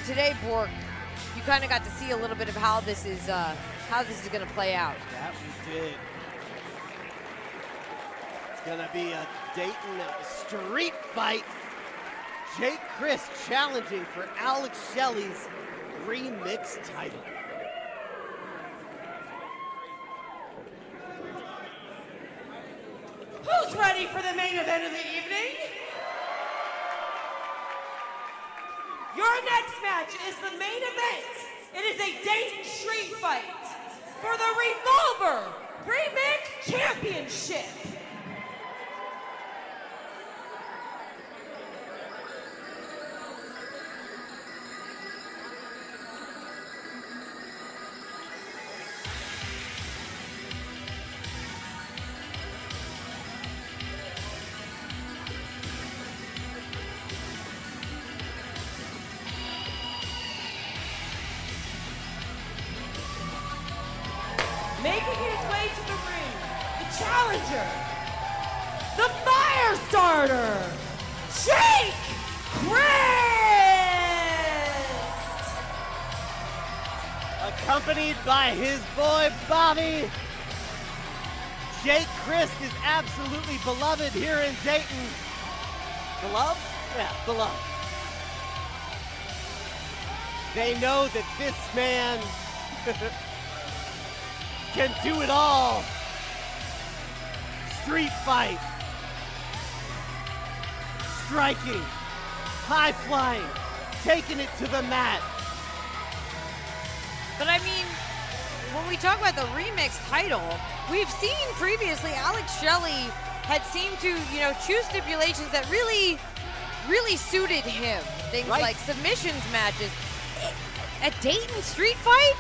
today, Bork, you kind of got to see a little bit of how this is going to play out. That we did. It's gonna be a Dayton street fight. Jake Crist challenging for Alex Shelley's remix title. Who's ready for the main event of the evening? Your next match is the main event. It is a Dayton street fight for the Revolver Remix Championship. Making his way to the ring, the challenger, the fire starter, Jake Crist! Accompanied by his boy Bobby, Jake Crist is absolutely beloved here in Dayton. Beloved? Yeah, beloved. They know that this man can do it all. Street fight, striking, high flying, taking it to the mat. But I mean, when we talk about the remix title, we've seen previously Alex Shelley had seemed to, choose stipulations that really suited him. Things Right. like submissions matches. A Dayton street fight?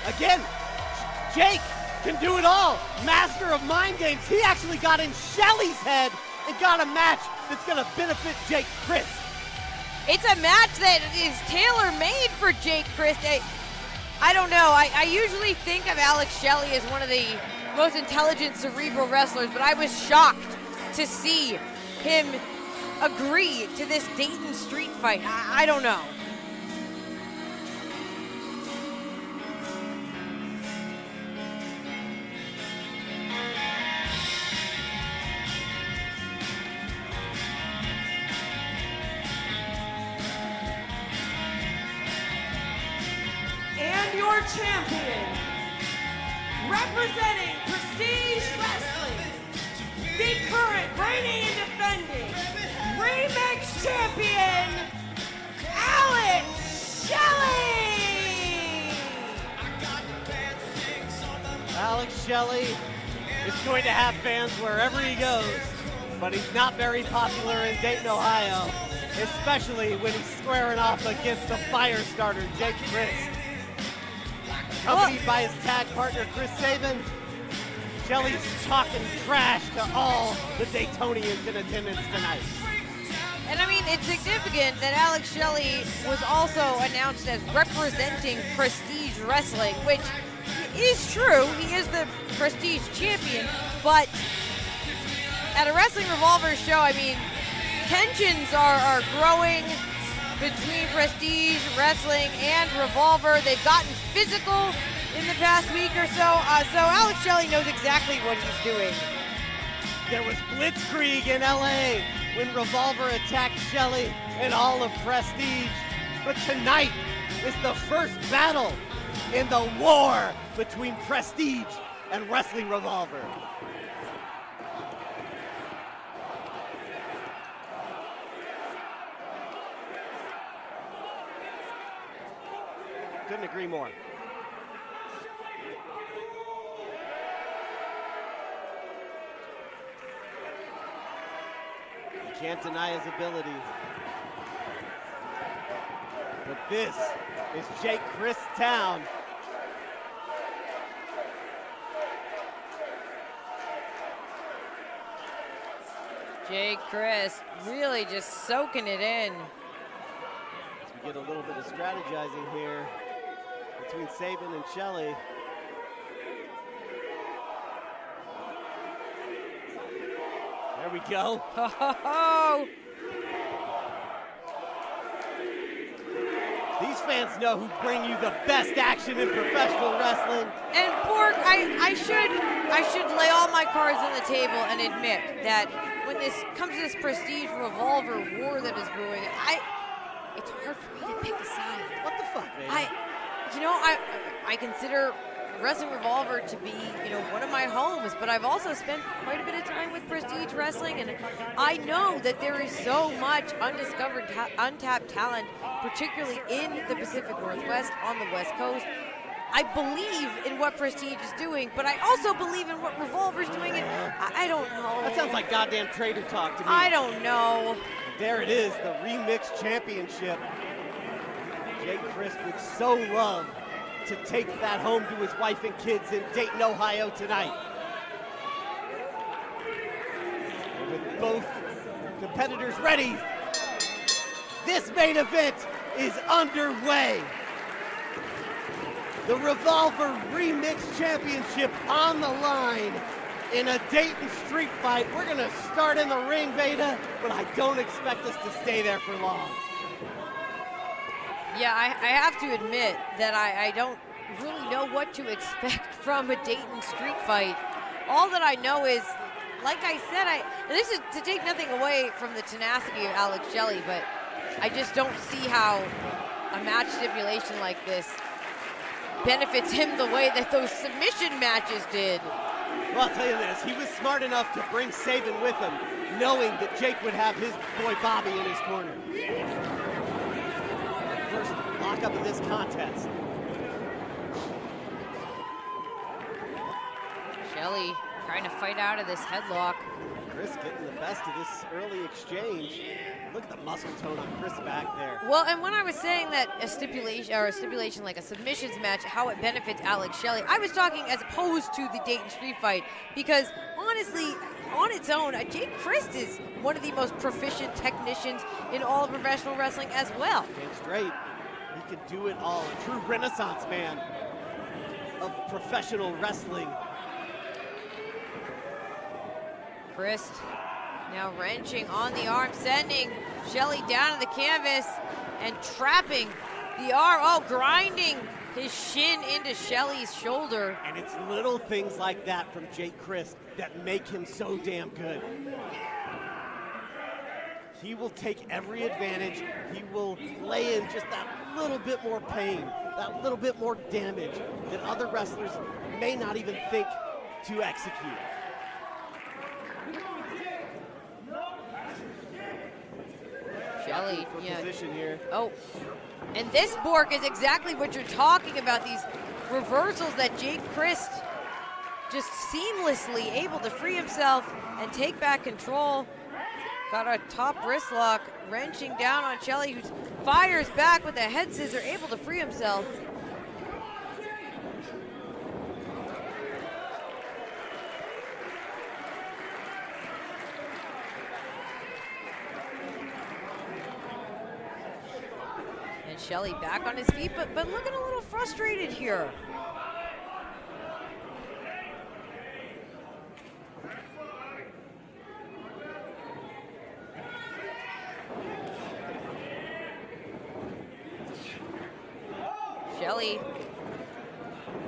Again, Jake can do it all. Master of mind games. He actually got in Shelley's head and got a match that's going to benefit Jake Crist. It's a match that is tailor-made for Jake Crist. I don't know. I usually think of Alex Shelley as one of the most intelligent, cerebral wrestlers, but I was shocked to see him agree to this Dayton street fight. I don't know. And your champion, representing Prestige Wrestling, the current reigning and defending Remix Champion, Alex Shelley! Alex Shelley is going to have fans wherever he goes, but he's not very popular in Dayton, Ohio, especially when he's squaring off against the fire starter, Jake Crist. Accompanied by his tag partner, Chris Sabin, Shelley's talking trash to all the Daytonians in attendance tonight. And I mean, it's significant that Alex Shelley was also announced as representing Prestige Wrestling, which is true. He is the Prestige champion, but at a Wrestling Revolver show, I mean, tensions are growing between Prestige Wrestling and Revolver. They've gotten physical in the past week or so. So Alex Shelley knows exactly what he's doing. There was Blitzkrieg in LA when Revolver attacked Shelley and all of Prestige. But tonight is the first battle in the war between Prestige and Wrestling Revolver. Couldn't agree more. You can't deny his abilities. But this is Jake Crist town. Jake Crist really just soaking it in. As we get a little bit of strategizing here between Sabin and Shelley. There we go. Oh, These fans know who bring you the best action in professional wrestling. And Borg, I should lay all my cards on the table and admit that when this comes to this Prestige Revolver war that is brewing, it's hard for me to pick a side. What the fuck, man? I consider Wrestling Revolver to be, one of my homes, but I've also spent quite a bit of time with Prestige Wrestling, and I know that there is so much undiscovered, untapped talent, particularly in the Pacific Northwest, on the West Coast. I believe in what Prestige is doing, but I also believe in what Revolver's doing, and I don't know. That sounds like goddamn trader talk to me. I don't know. There it is, the Remix Championship. Jake Crist would so love to take that home to his wife and kids in Dayton, Ohio tonight. And with both competitors ready, this main event is underway. The Revolver Remix Championship on the line in a Dayton street fight. We're gonna start in the ring, Veda, but I don't expect us to stay there for long. Yeah, I have to admit that I don't really know what to expect from a Dayton street fight. All that I know is, like I said, and this is to take nothing away from the tenacity of Alex Shelley, but I just don't see how a match stipulation like this benefits him the way that those submission matches did. Well, I'll tell you this, he was smart enough to bring Saban with him, knowing that Jake would have his boy Bobby in his corner. First lockup in this contest. Shelley trying to fight out of this headlock. Chris getting the best of this early exchange. Look at the muscle tone on Chris back there. Well, and when I was saying that a stipulation like a submissions match, how it benefits Alex Shelley, I was talking as opposed to the Dayton street fight, because honestly, on its own, Jake Crist is one of the most proficient technicians in all of professional wrestling as well. Damn straight. He can do it all. A true renaissance man of professional wrestling. Crist now wrenching on the arm, sending Shelley down to the canvas and trapping the arm. Oh, grinding his shin into Shelley's shoulder. And it's little things like that from Jake Crist that make him so damn good. He will take every advantage. He will lay in just that little bit more pain, that little bit more damage that other wrestlers may not even think to execute. Shelley, for position here. Oh, and this, Bork, is exactly what you're talking about, these reversals that Jake Crist just seamlessly able to free himself and take back control. Got a top wrist lock, wrenching down on Shelley, who fires back with a head scissor, able to free himself. And Shelley back on his feet, but looking a little frustrated here. Shelley.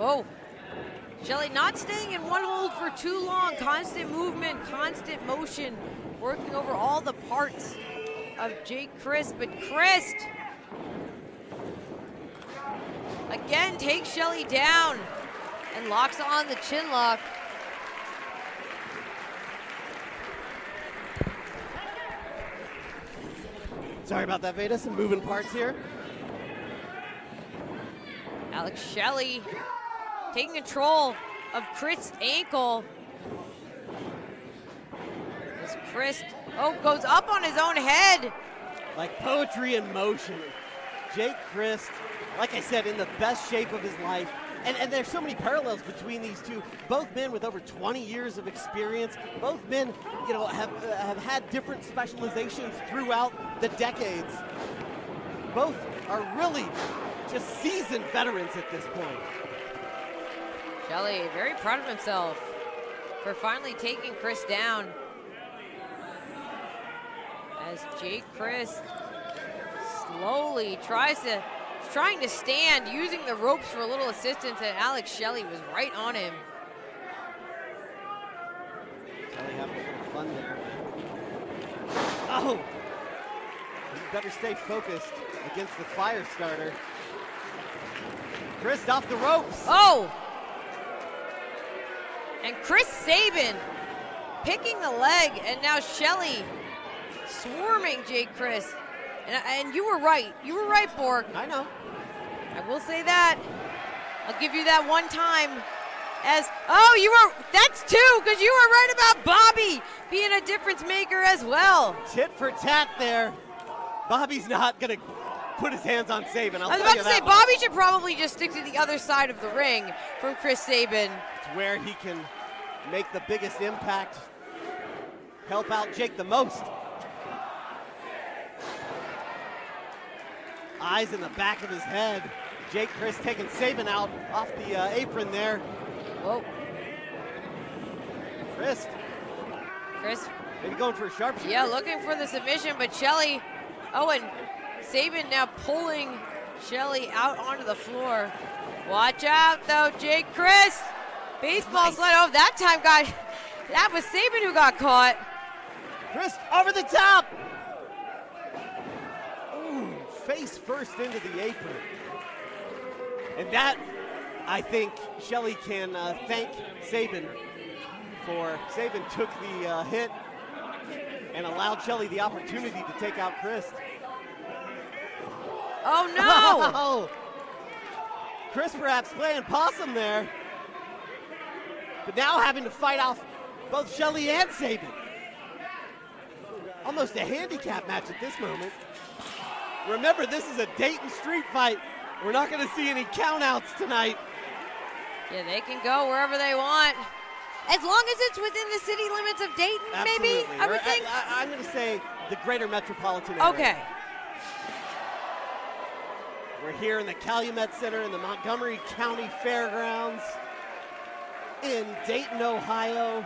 Oh. Shelley not staying in one hold for too long. Constant movement, constant motion, working over all the parts of Jake Crist. But Crist again takes Shelley down and locks on the chin lock. Sorry about that, Veda. Some moving parts here. Alex Shelley taking control of Crist's ankle. As Crist, goes up on his own head. Like poetry in motion. Jake Crist, like I said, in the best shape of his life. And there's so many parallels between these two. Both men with over 20 years of experience. Both men, have had different specializations throughout the decades. Both are really just seasoned veterans at this point. Shelley very proud of himself for finally taking Crist down. As Jake Crist slowly tries to was trying to stand, using the ropes for a little assistance, and Alex Shelley was right on him. Shelley having a little fun there. Oh! You better stay focused against the fire starter. Crist off the ropes. Oh! And Chris Sabin picking the leg, and now Shelley swarming Jake Crist. And you were right. You were right, Borg. I know. I will say that. I'll give you that one time. Oh, you were, that's two, because you were right about Bobby being a difference maker as well. Tit for tat there. Bobby's not going to put his hands on Sabin. I was about to say, Bobby should probably just stick to the other side of the ring from Chris Sabin. It's where he can make the biggest impact, help out Jake the most. Eyes in the back of his head. Jake Crist taking Sabin out off the apron there. Whoa. Crist. Maybe going for a sharp. Yeah, looking for the submission, but Shelley, and Sabin now pulling Shelley out onto the floor. Watch out, though, Jake Crist. Baseball slide. Oh, that time that was Sabin who got caught. Crist over the top. Ooh, face first into the apron. And that, I think, Shelley can thank Sabin for. Sabin took the hit and allowed Shelley the opportunity to take out Crist. Oh, no! Oh. Crist perhaps playing possum there. But now having to fight off both Shelley and Sabin. Almost a handicap match at this moment. Remember, this is a Dayton street fight. We're not going to see any countouts tonight. Yeah, they can go wherever they want. As long as it's within the city limits of Dayton, Absolutely. maybe, I would think. I'm going to say the greater metropolitan area. Okay. We're here in the Calumet Center in the Montgomery County Fairgrounds in Dayton, Ohio.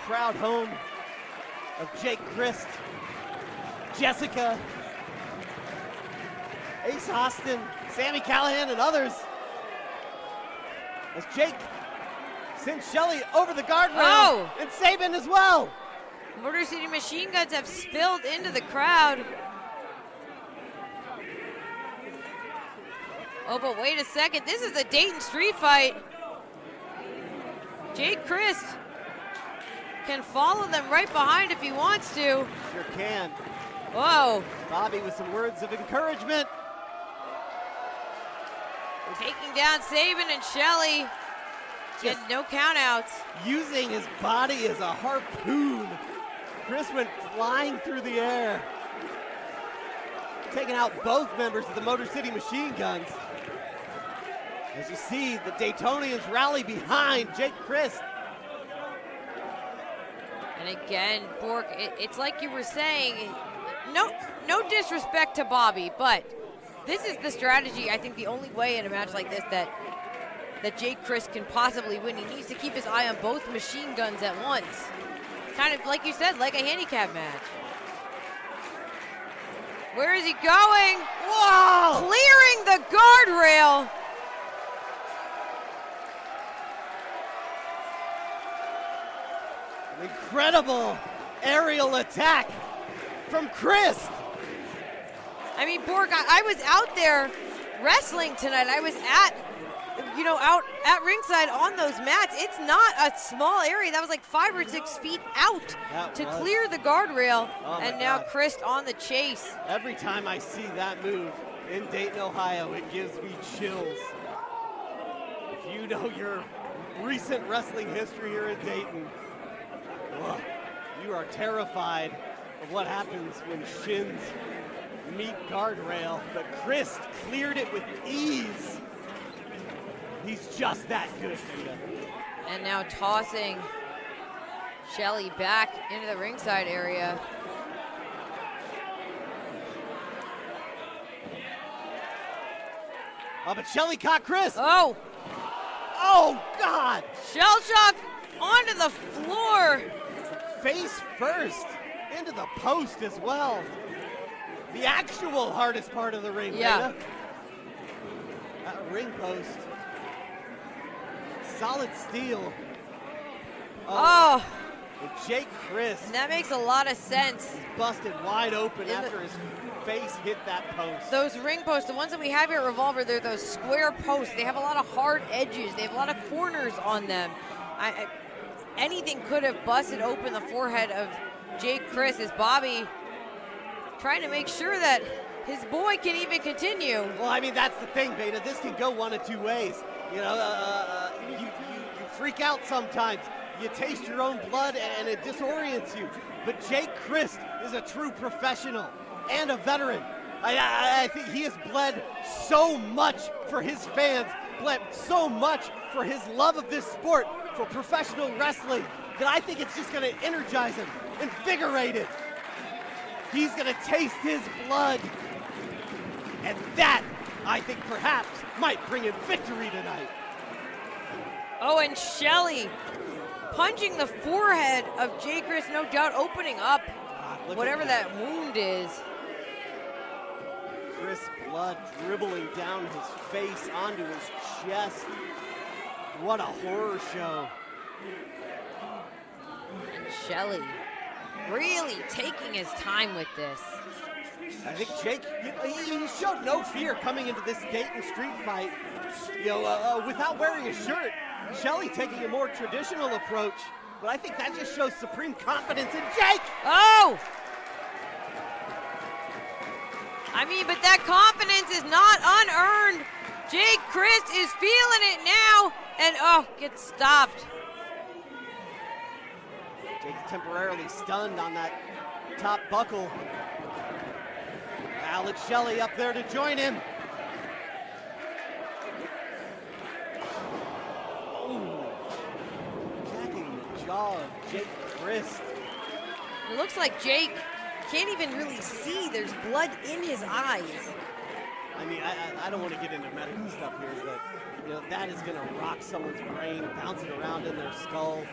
Proud home of Jake Crist, Jessica, Ace Austin, Sammy Callahan, and others. As Jake sends Shelley over the guardrail, and Sabin as well. Motor City Machine Guns have spilled into the crowd. Oh, but wait a second. This is a Dayton street fight. Jake Crist can follow them right behind if he wants to. Sure can. Whoa. Bobby with some words of encouragement. Taking down Sabin and Shelley. Just no countouts. Using his body as a harpoon. Crist went flying through the air. Taking out both members of the Motor City Machine Guns. As you see, the Daytonians rally behind Jake Crist. And again, Bork, it's like you were saying, no disrespect to Bobby, but this is the strategy, I think the only way in a match like this that Jake Crist can possibly win. He needs to keep his eye on both machine guns at once. Kind of like you said, like a handicap match. Where is he going? Whoa! Clearing the guardrail. Incredible aerial attack from Crist. I mean, Borg, I was out there wrestling tonight. I was out at ringside on those mats. It's not a small area. That was like 5 or 6 feet out to clear the guardrail. And now Crist on the chase. Every time I see that move in Dayton, Ohio, it gives me chills. If you know your recent wrestling history here in Dayton, you are terrified of what happens when shins meet guardrail, but Crist cleared it with ease. He's just that good. And now tossing Shelley back into the ringside area. Oh, but Shelley caught Crist. Oh, God. Shell shock onto the floor. Face first into the post as well. the actual hardest part of the ring. Yeah. Beta. That ring post. Solid steel. Oh. And Jake Crist That makes a lot of sense. busted wide open after his face hit that post. Those ring posts, the ones that we have here at Revolver, they're those square posts. They have a lot of hard edges. They have a lot of corners on them. Anything could have busted open the forehead of Jake Crist as Bobby trying to make sure that his boy can even continue. Well, I mean, that's the thing, Beta. This can go one of two ways. You know, you freak out sometimes. You taste your own blood and it disorients you. But Jake Crist is a true professional and a veteran. I think he has bled so much for his fans, bled so much for his love of this sport, for professional wrestling, that I think it's just going to energize him, invigorate him. He's going to taste his blood. And that, I think, perhaps might bring him victory tonight. Oh, and Shelley punching the forehead of Jake Crist, no doubt opening up whatever that wound is. Crist blood dribbling down his face onto his chest. What a horror show. And Shelley really taking his time with this. I think Jake, he showed no fear coming into this Dayton street fight. You know, without wearing a shirt. Shelley taking a more traditional approach, but I think that just shows supreme confidence in Jake. Oh! I mean, but that confidence is not unearned. Jake Crist is feeling it now, and oh, gets stopped. Jake's temporarily stunned on that top buckle. Alex Shelley up there to join him. Jaw of Jake Crist. It looks like Jake can't even really see. There's blood in his eyes. I mean, I don't want to get into medical stuff here, but you know that is going to rock someone's brain, bouncing around in their skull.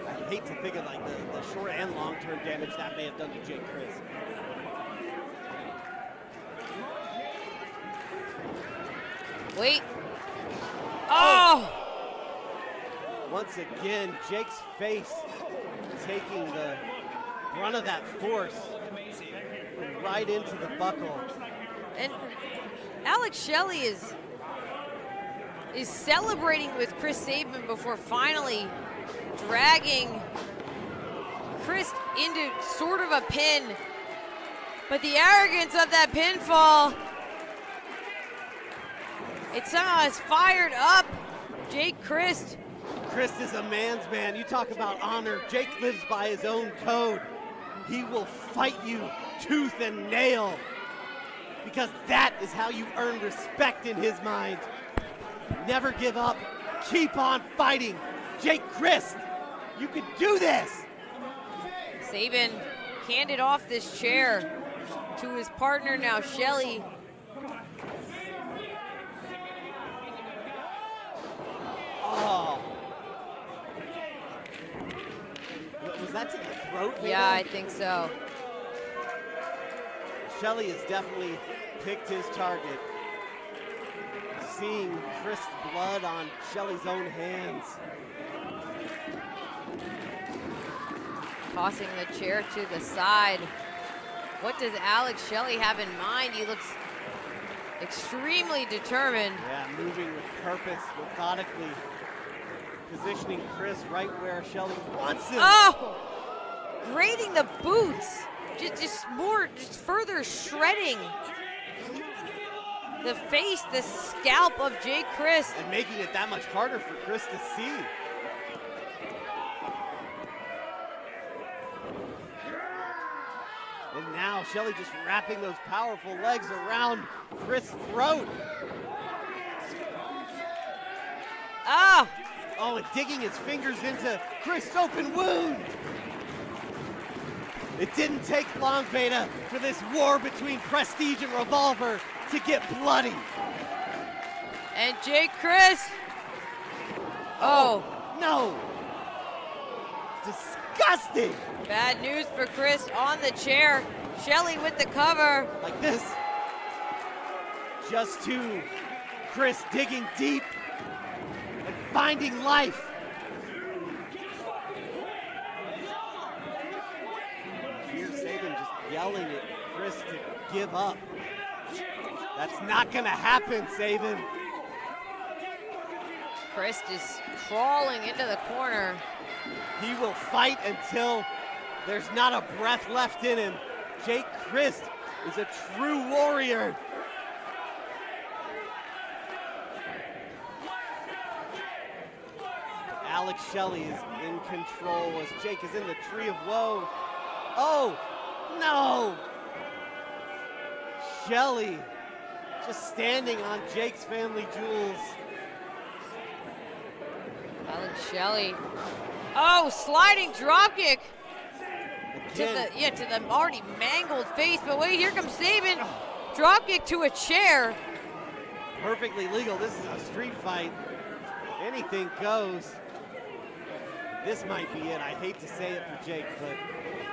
I hate to think of like the short and long-term damage that may have done to Jake Crist. Wait. Oh! Once again, Jake's face taking the brunt of that force right into the buckle. And Alex Shelley is celebrating with Chris Sabin before finally dragging Crist into sort of a pin. But the arrogance of that pinfall, it somehow has fired up Jake Crist. Crist is a man's man. You talk about honor. Jake lives by his own code. He will fight you tooth and nail because that is how you earn respect in his mind. Never give up. Keep on fighting. Jake Crist, you can do this. Sabin handed off this chair to his partner now, Shelley. Oh. Was that to the throat? Maybe? Yeah, I think so. Shelley has definitely picked his target. Seeing Crist's blood on Shelley's own hands. Tossing the chair to the side. What does Alex Shelley have in mind? He looks extremely determined. Yeah, moving with purpose, methodically. Positioning Crist right where Shelley wants him. Oh! Grading the boots. Just further shredding the face, the scalp of Jake Crist. And making it that much harder for Crist to see. And now Shelley just wrapping those powerful legs around Crist's throat. Ah! Oh, and digging his fingers into Crist's open wound. It didn't take long, Beta, for this war between Prestige and Revolver to get bloody. And Jake Crist. Oh. No. Disgusting. Bad news for Crist on the chair. Shelley with the cover. Like this. Just to Crist digging deep and finding life. Here's Sabin just yelling at Crist to give up. That's not gonna happen, Sabin. Crist is crawling into the corner. He will fight until there's not a breath left in him. Jake Crist is a true warrior. Alex Shelley is in control as Jake is in the tree of woe. Oh, no! Shelley just standing on Jake's family jewels. Alex Shelley. Oh, sliding dropkick to the already mangled face. But wait, here comes Sabin. Dropkick to a chair. Perfectly legal. This is a street fight. Anything goes. This might be it. I hate to say it for Jake, but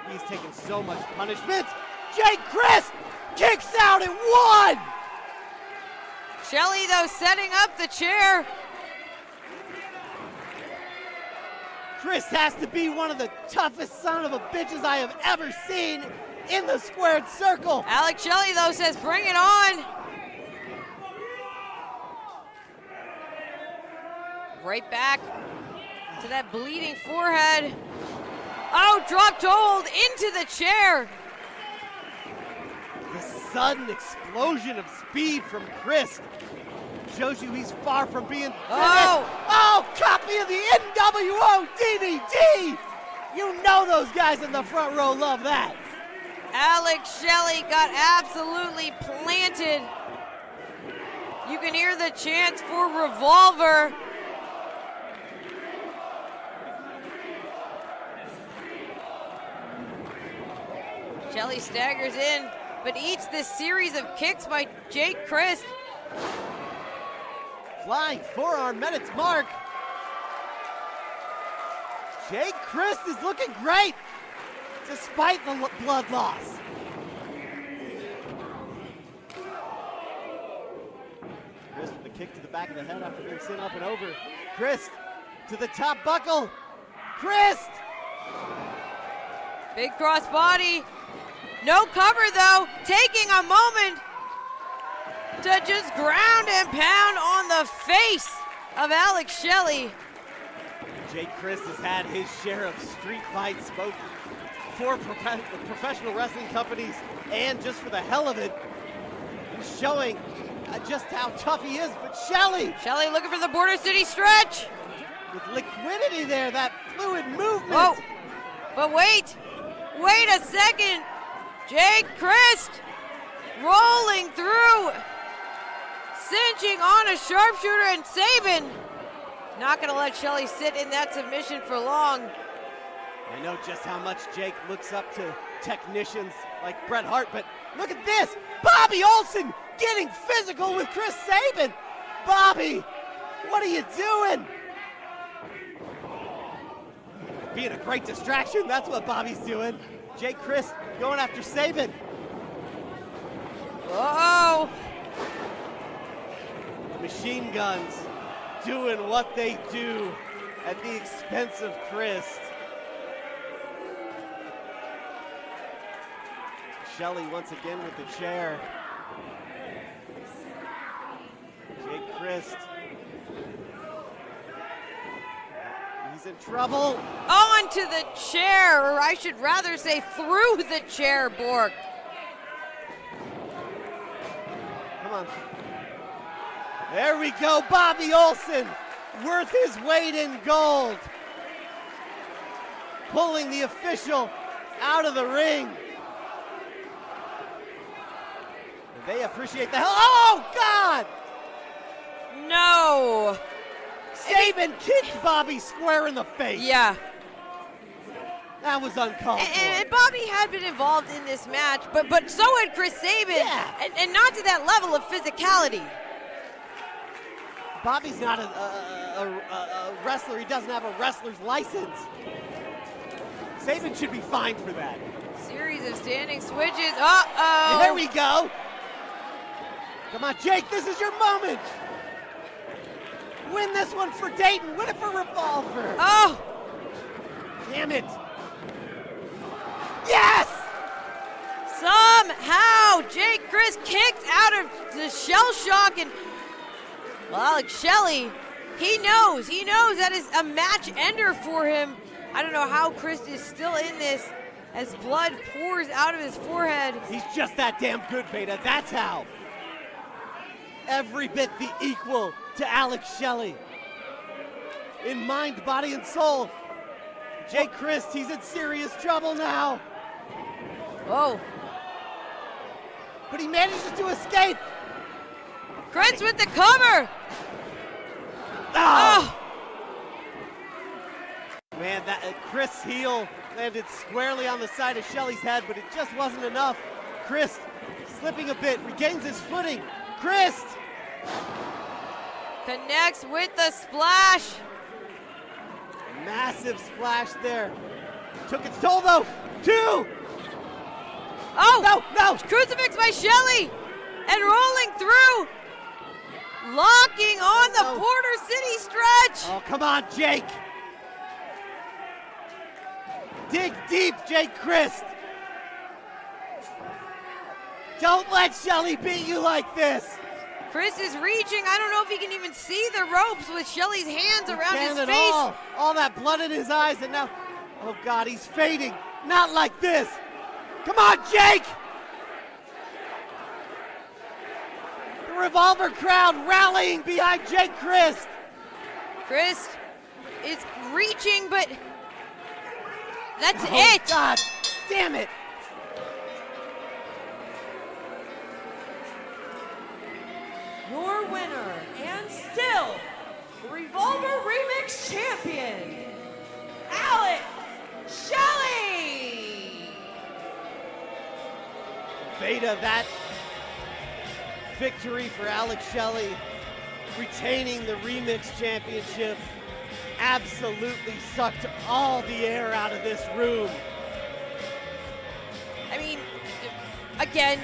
he's taken so much punishment. Jake Crist kicks out at 1. Shelley, though, setting up the chair. Crist has to be one of the toughest son of a bitches I have ever seen in the squared circle. Alex Shelley, though, says bring it on. Right back to that bleeding forehead. Oh, dropped hold into the chair. The sudden explosion of speed from Crist shows you he's far from being finished. Oh, copy of the NWO DVD. You know those guys in the front row love that. Alex Shelley got absolutely planted. You can hear the chants for Revolver. Shelley staggers in, but eats this series of kicks by Jake Crist. Flying forearm met its mark. Jake Crist is looking great, despite the blood loss. Crist with a kick to the back of the head after being sent up and over. Crist to the top buckle. Crist! Big cross body. No cover though, taking a moment to just ground and pound on the face of Alex Shelley. Jake Crist has had his share of street fights, both for professional wrestling companies and just for the hell of it. He's showing just how tough he is, but Shelley looking for the Border City stretch. with liquidity there, that fluid movement. Whoa, but wait a second. Jake Crist rolling through, cinching on a sharpshooter, and Sabin not gonna let Shelley sit in that submission for long. I know just how much Jake looks up to technicians like Bret Hart, but look at this. Bobby Olson getting physical with Chris Sabin. Bobby, what are you doing? Being a great distraction, that's what Bobby's doing. Jake Crist going after Sabin. Uh-oh. Machine guns doing what they do at the expense of Crist. Shelley once again with the chair. Jake Crist. He's in trouble. Onto the chair, or I should rather say through the chair, Borg. Come on. There we go, Bobby Olson, worth his weight in gold. Pulling the official out of the ring. They appreciate the hell. Oh, God! No. Sabin kicked Bobby square in the face. Yeah. That was uncalled for. And Bobby had been involved in this match, but so had Chris Sabin. Yeah. And not to that level of physicality. Bobby's not a wrestler. He doesn't have a wrestler's license. Sabin should be fined for that. Series series of standing switches. Uh-oh. There we go. Come on, Jake, this is your moment. Win this one for Dayton. Win it for Revolver. Oh. Damn it. Yes! Somehow, Jake Crist kicked out of the shell shock, and well, Alex Shelley, he knows that is a match ender for him. I don't know how Crist is still in this as blood pours out of his forehead. He's just that damn good, Veda. That's how. Every bit the equal to Alex Shelley. In mind, body, and soul. Jake Crist, he's in serious trouble now. Whoa. But he manages to escape. Crist with the cover. Oh! Man, that Crist's heel landed squarely on the side of Shelley's head, but it just wasn't enough. Crist slipping a bit, regains his footing. Crist! Connects with the splash. Massive splash there. Took its toll though. 2! Oh! No! Crucifix by Shelley! And rolling through! Locking on the Porter City stretch! Oh, come on, Jake! Dig deep, Jake Crist! Don't let Shelley beat you like this! Crist is reaching. I don't know if he can even see the ropes with Shelley's hands around his Can't at face. all that blood in his eyes, and now, oh God, he's fading. Not like this. Come on, Jake! The Revolver crowd rallying behind Jake Crist. Crist is reaching, but that's Oh it. God, damn it. Your winner, and still, the Revolver Remix Champion, Alex Shelley! Veda, that victory for Alex Shelley, retaining the Remix Championship, absolutely sucked all the air out of this room. I mean, again,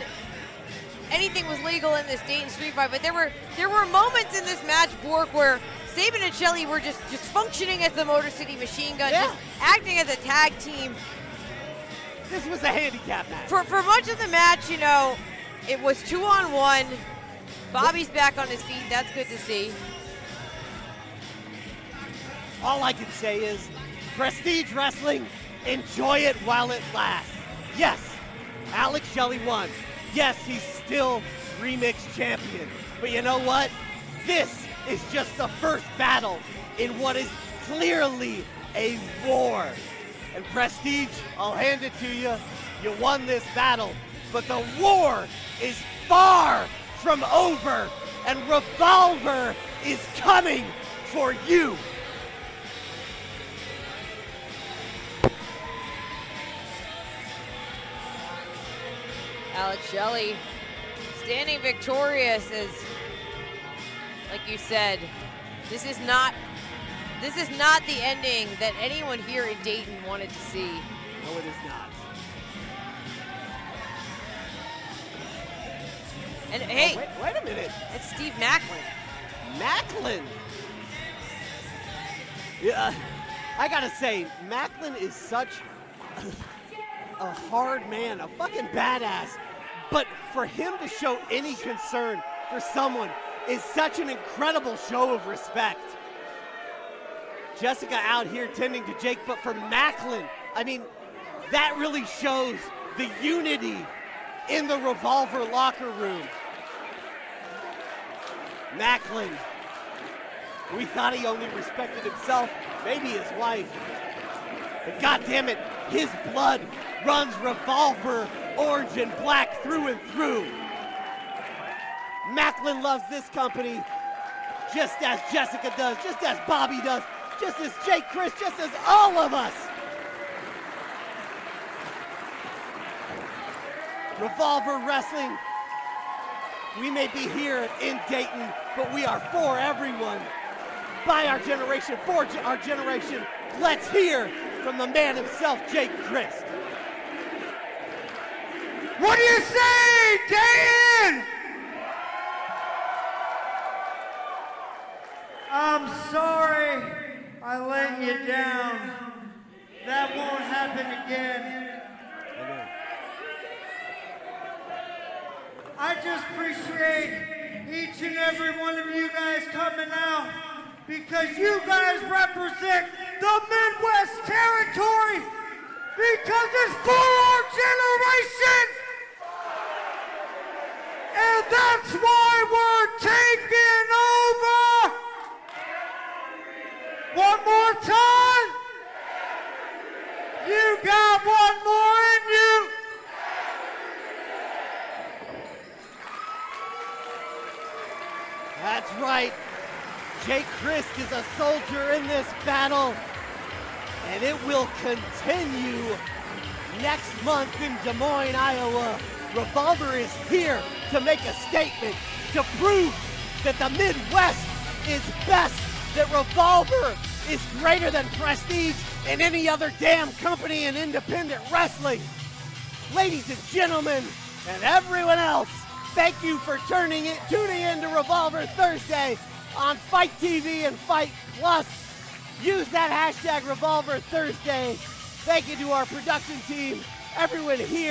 anything was legal in this Dayton street fight, but there were moments in this match, Bork, where Sabin and Shelley were just functioning as the Motor City Machine Gun, just acting as a tag team. This was a handicap match. For much of the match, you know, it was 2-on-1. Bobby's back on his feet. That's good to see. All I can say is, Prestige Wrestling, enjoy it while it lasts. Yes, Alex Shelley won. Yes, he's still Remix Champion. But you know what? This is just the first battle in what is clearly a war. And Prestige, I'll hand it to you. You won this battle, but the war is far from over, and Revolver is coming for you. Alex Shelley standing victorious as, like you said, this is not the ending that anyone here in Dayton wanted to see. No, it is not. And hey, Wait a minute. it's Steve Macklin. Macklin. Yeah, I gotta say, Macklin is such a hard man, a fucking badass. But for him to show any concern for someone is such an incredible show of respect. Jessica out here tending to Jake, but for Macklin, I mean, that really shows the unity in the Revolver locker room. Macklin, we thought he only respected himself, maybe his wife. But goddamn it, his blood runs Revolver orange and black through and through. Macklin loves this company just as Jessica does, just as Bobby does, just as Jake Crist, just as all of us. Revolver Wrestling, we may be here in Dayton, but we are for everyone. By our generation, for our generation, let's hear from the man himself, Jake Crist. What do you say, Dan? I'm sorry I let you down. That won't happen again. I just appreciate each and every one of you guys coming out because you guys represent the Midwest territory because it's for our generation. And that's why we're taking over. One more time. You got one more in you. That's right. Jake Crist is a soldier in this battle, and it will continue next month in Des Moines, Iowa. Revolver is here to make a statement, to prove that the Midwest is best, that Revolver is greater than Prestige and any other damn company in independent wrestling. Ladies and gentlemen, and everyone else, thank you for tuning in to Revolver Thursday on Fight TV and Fight Plus. Use that hashtag Revolver Thursday. Thank you to our production team, everyone here.